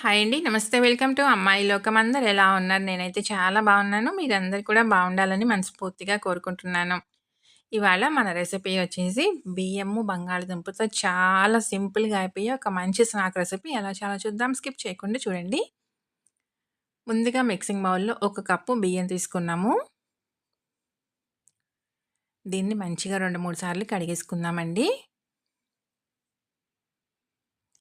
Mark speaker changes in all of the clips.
Speaker 1: Hi అండి. నమస్తే. Welcome to అమ్మాయి లోకం. అందరూ ఎలా ఉన్నారు? నేనైతే చాలా బాగున్నాను. మీరందరూ కూడా బాగుండాలని మనస్ఫూర్తిగా కోరుకుంటున్నాను. ఇవాళ మన రెసిపీ వచ్చేసి బియ్యము, బంగాళదుంపతో చాలా సింపుల్‌గా అయిపోయే ఒక మంచి స్నాక్ రెసిపీ. ఎలా చేయాలో చూద్దాం. స్కిప్ చేయకుండా చూడండి. ముందుగా మిక్సింగ్ బౌల్‌లో ఒక కప్పు బియ్యం తీసుకున్నాము. దీన్ని మంచిగా 2, 3 సార్లు కడిగేసుకుందామండి.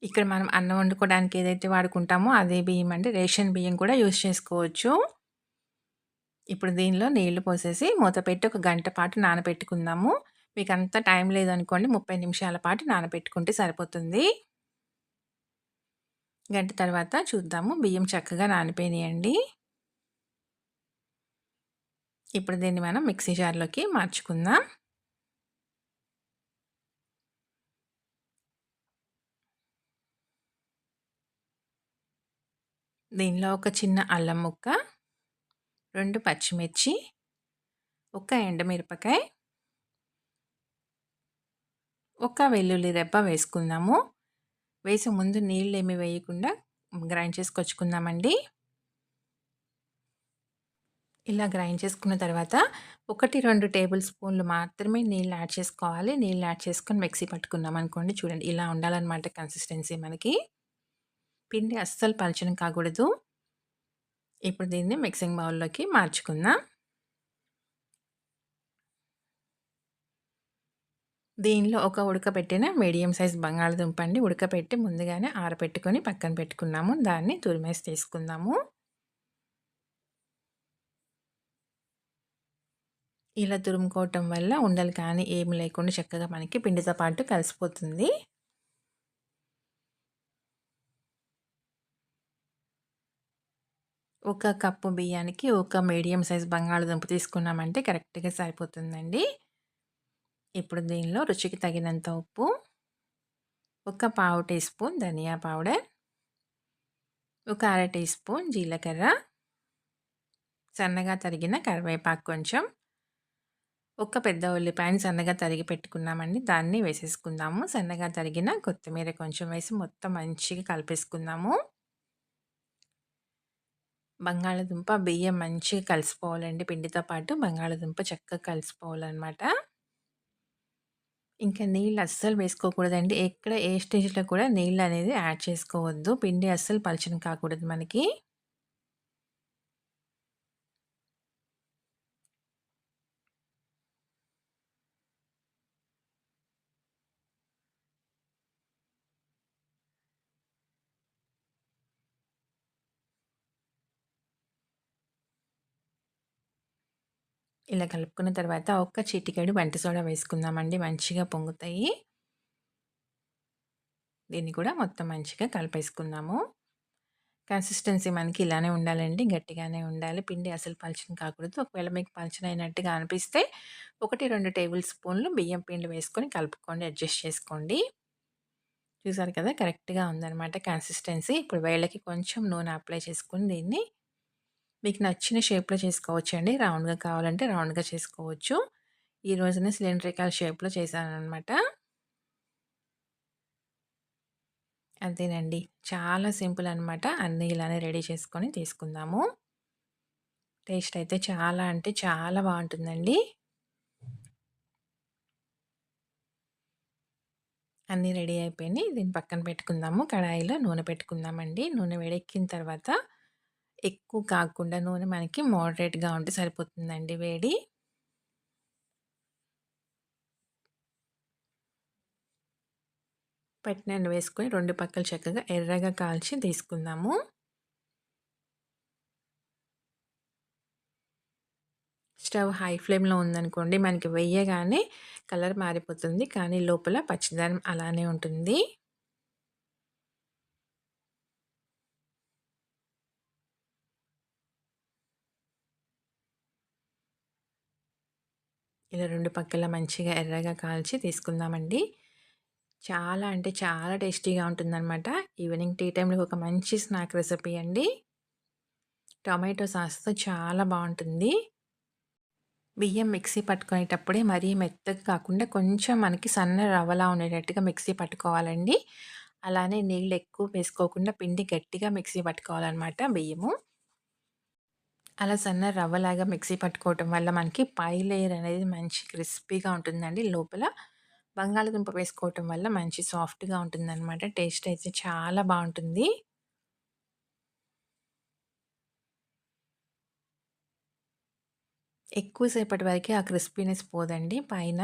Speaker 1: ఇక్కడ మనం అన్నం వండుకోవడానికి ఏదైతే వాడుకుంటామో అదే బియ్యం అండి. రేషన్ బియ్యం కూడా యూజ్ చేసుకోవచ్చు. ఇప్పుడు దీనిలో నీళ్లు పోసేసి మూత పెట్టి ఒక గంట పాటు నానబెట్టుకుందాము. మీకంత టైం లేదనుకోండి 30 నిమిషాల పాటు నానబెట్టుకుంటే సరిపోతుంది. గంట తర్వాత చూద్దాము. బియ్యం చక్కగా నానిపోయినాయండి. ఇప్పుడు దీన్ని మనం మిక్సీ జార్‌లోకి మార్చుకుందాం. దీనిలో ఒక చిన్న అల్లం ముక్క, 2 పచ్చిమిర్చి, ఒక ఎండుమిరపకాయ, ఒక వెల్లుల్లి రెబ్బ వేసుకుందాము. వేసే ముందు నీళ్ళేమి వేయకుండా గ్రైండ్ చేసుకొచ్చుకుందామండి. ఇలా గ్రైండ్ చేసుకున్న తర్వాత 1, 2 టేబుల్ స్పూన్లు మాత్రమే నీళ్ళు యాడ్ చేసుకోవాలి. నీళ్ళు యాడ్ చేసుకొని మిక్సీ పట్టుకున్నామనుకోండి చూడండి ఇలా ఉండాలనమాట కన్సిస్టెన్సీ మనకి. పిండి అస్సలు పలచన కాకూడదు. ఇప్పుడు దీన్ని మిక్సింగ్ బౌల్‌లోకి మార్చుకుందాం. దీనిలో ఒక ఉడకబెట్టిన మీడియం సైజ్ బంగాళదుంప అండి. ఉడకబెట్టి ముందుగానే ఆరబెట్టుకొని పక్కన పెట్టుకున్నాము. దాన్ని తురిమేసి తీసుకుందాము. ఇలా తురుముకోవటం వల్ల ఉండలు కానీ ఏమి లేకుండా చక్కగా మనకి పిండితో పాటు కలిసిపోతుంది. ఒక కప్పు బియ్యానికి ఒక మీడియం సైజ్ బంగాళదుంప తీసుకున్నామంటే కరెక్ట్‌గా సరిపోతుందండి. ఇప్పుడు దీనిలో రుచికి తగినంత ఉప్పు, ఒక పావు టీ స్పూన్ ధనియా పౌడర్, ఒక అర టీ స్పూన్ జీలకర్ర, సన్నగా తరిగిన కరివేపాకు కొంచెం, ఒక పెద్ద ఉల్లిపాయని సన్నగా తరిగి పెట్టుకున్నామండి. దాన్ని వేసేసుకుందాము. సన్నగా తరిగిన కొత్తిమీర కొంచెం వేసి మొత్తం మంచిగా కలిపేసుకుందాము. బంగాళదుంప, బియ్యం మంచిగా కలిసిపోవాలండి. పిండితో పాటు బంగాళదుంప చక్కగా కలిసిపోవాలనమాట. ఇంకా నీళ్ళు అస్సలు వేసుకోకూడదండి. ఎక్కడ ఏ స్టేజ్‌లో కూడా నీళ్ళనేది యాడ్ చేసుకోవద్దు. పిండి అస్సలు పలచన కాకూడదు మనకి. ఇలా కలుపుకున్న తర్వాత ఒక్క చిటికెడు వంట సోడా వేసుకుందామండి. మంచిగా పొంగుతాయి. దీన్ని కూడా మొత్తం మంచిగా కలిపేసుకుందాము. కన్సిస్టెన్సీ మనకి ఇలానే ఉండాలండి. గట్టిగానే ఉండాలి. పిండి అసలు పలచన కాకూడదు. ఒకవేళ మీకు పలచనైనట్టుగా అనిపిస్తే 1, 2 టేబుల్ స్పూన్లు బియ్యం పిండి వేసుకొని కలుపుకోండి. అడ్జస్ట్ చేసుకోండి. చూసారు కదా! కరెక్ట్‌గా ఉందనమాట కన్సిస్టెన్సీ. ఇప్పుడు వేళ్ళకి కొంచెం నూనె అప్లై చేసుకొని దీన్ని మీకు నచ్చిన షేప్‌లో చేసుకోవచ్చండి. రౌండ్‌గా కావాలంటే రౌండ్‌గా చేసుకోవచ్చు. ఈ రోజున సిలిండ్రికల్ షేప్‌లో చేశాననమాట. అంతేనండి. చాలా సింపుల్ అనమాట. అన్నీ ఇలానే రెడీ చేసుకొని తీసుకుందాము. టేస్ట్ అయితే చాలా అంటే చాలా బావుంటుందండి. అన్నీ రెడీ అయిపోయినాయి. దీన్ని పక్కన పెట్టుకుందాము. కడాయిలో నూనె పెట్టుకుందామండి. నూనె వేడెక్కిన తర్వాత ఎక్కువ కాగకుండా నూనె మనకి మోడరేట్‌గా ఉంటే సరిపోతుందండి వేడి. పట్టినన్ని వేసుకొని 2 పక్కలు చక్కగా ఎర్రగా కాల్చి తీసుకుందాము. స్టవ్ హై ఫ్లేమ్‌లో ఉందనుకోండి మనకి వెయ్యగానే కలర్ మారిపోతుంది. కానీ లోపల పచ్చిదనం అలానే ఉంటుంది. ఇలా 2 పక్కల మంచిగా ఎర్రగా కాల్చి తీసుకుందామండి. చాలా అంటే చాలా టేస్టీగా ఉంటుందనమాట. ఈవినింగ్ టీ టైమ్‌లో ఒక మంచి స్నాక్ రెసిపీ అండి. టొమాటో సాస్‌తో చాలా బావుంటుంది. బియ్యం మిక్సీ పట్టుకునేటప్పుడే మరీ మెత్తగా కాకుండా కొంచెం మనకి సన్న రవ్వలా ఉండేటట్టుగా మిక్సీ పట్టుకోవాలండి. అలానే నీళ్ళు ఎక్కువ వేసుకోకుండా పిండి గట్టిగా మిక్సీ పట్టుకోవాలనమాట బియ్యము. అలా సన్న రవ్వలాగా మిక్సీ పట్టుకోవటం వల్ల మనకి పై లేయర్ అనేది మంచి క్రిస్పీగా ఉంటుందండి. లోపల బంగాళదుంప వేసుకోవటం వల్ల మంచి సాఫ్ట్‌గా ఉంటుందనమాట. టేస్ట్ అయితే చాలా బావుంటుంది. ఎక్కువ సేపటి వరకి ఆ క్రిస్పీనెస్ పోదండి పైన.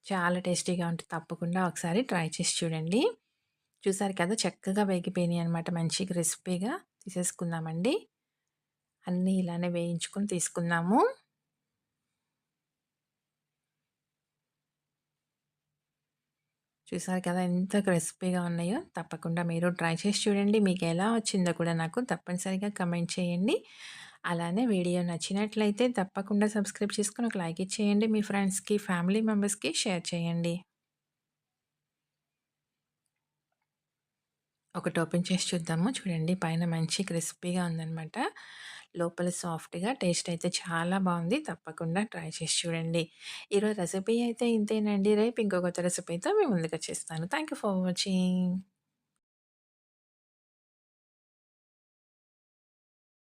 Speaker 1: చాలా టేస్టీగా ఉంటుంది. తప్పకుండా ఒకసారి ట్రై చేసి చూడండి. చూసారు కదా! చక్కగా వేగిపోయినాయనమాట. మంచి క్రిస్పీగా తీసేసుకుందామండి. అన్నీ ఇలానే వేయించుకొని తీసుకుందాము. చూసారు కదా! ఎంత క్రిస్పీగా ఉన్నాయో. తప్పకుండా మీరు ట్రై చేసి చూడండి. మీకెలా వచ్చిందో కూడా నాకు తప్పనిసరిగా కమెంట్ చేయండి. అలానే వీడియో నచ్చినట్లయితే తప్పకుండా సబ్స్క్రైబ్ చేసుకొని ఒక లైక్ ఇచ్చేయండి. మీ ఫ్రెండ్స్‌కి, ఫ్యామిలీ మెంబర్స్‌కి షేర్ చేయండి. ఒకటి ఓపెన్ చేసి చూద్దాము. చూడండి పైన మంచి క్రిస్పీగా ఉందనమాట. లోపల సాఫ్ట్‌గా టేస్ట్ అయితే చాలా బావుంది. తప్పకుండా ట్రై చేసి చూడండి. ఈరోజు రెసిపీ అయితే ఇంతేనండి. రేపు ఇంకో కొత్త రెసిపీతో మీ ముందుకొచ్చేస్తాను. Thank you for watching.